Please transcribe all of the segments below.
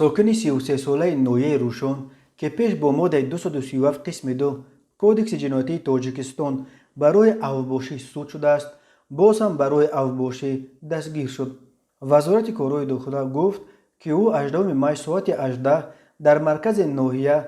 ساکن 33 ساله نویه روشن که پیش با ماده 237 قسم 2 کودکس جنایتی تاجیکستان برای اوباشی سود شده است، باز هم برای اوباشی دستگیر شد. وزارت کارهای داخله گفت که او 18 می ساعت 18 در مرکز ناحیه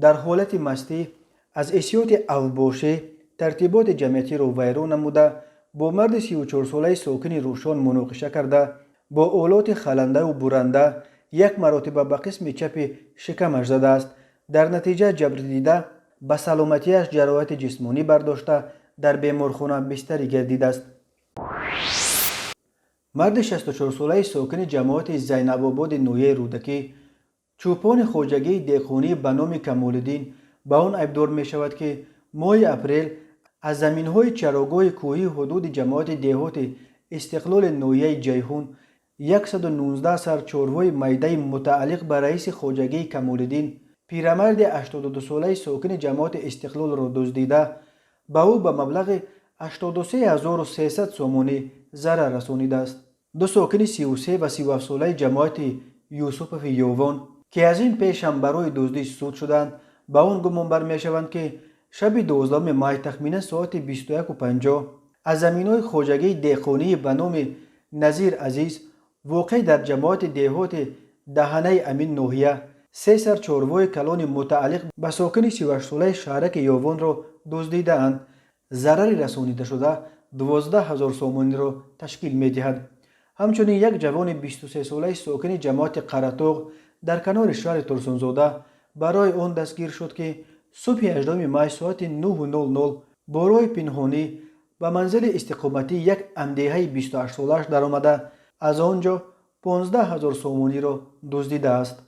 در حالت مستی از احسیات اوباشی ترتیبات جمعیتی را ویران نموده با مرد 34 ساله ساکن روشن مناقشه کرده، با آلات خلنده و برنده یک مرتبه به قسم چپ شکمش زده است. در نتیجه جبر دیده به سلامتیش جراحت جسمانی برداشته در بیمارخانه بستری گردیده است. مرد 64 ساله ساکن جماعت زینب آباد نویه رودکی چوپان خواجگی دهقانی به نام کمال‌الدین به آن ابدار می شود که ماه اپریل از زمین‌های چراگاه کوهی حدود جماعت دهات استقلال نویه جیهون 119 سر چاروای میده متعلق به رئیس خواجگی کمال‌الدین پیرمرد 82 ساله ساکن جماعت استقلال را دزدیده به او به مبلغ 83300 سومانی ضرر رسانیده است. دو ساکن 33 و 37 ساله جماعت یوسف یووان که از این پیش هم برای دزدی سود شدند به آن گمان بر می شوند که شب 12 ماه تخمینا ساعت 21:50 از زمین‌های خواجگی دهقانی به نام نظیر عزیز واقع در جماعت دهات دهنه امین نوحیه 3 سر چاروای کلان متعلق به ساکن 38 ساله شهرک یووان را دزدیده اند. ضرر رسانیده شده 12000 سومانی را تشکیل می دهد. همچنین یک جوان 23 ساله ساکن جماعت قرطاق در کنار شهر ترسانزاده برای آن دستگیر شد که صبح 18 ماه ساعت 9:00 با راه پنهانی به منزل استقامتی یک امدیه 28 سالش در آمده از آنجا 15000 سومانی را دزدیده است.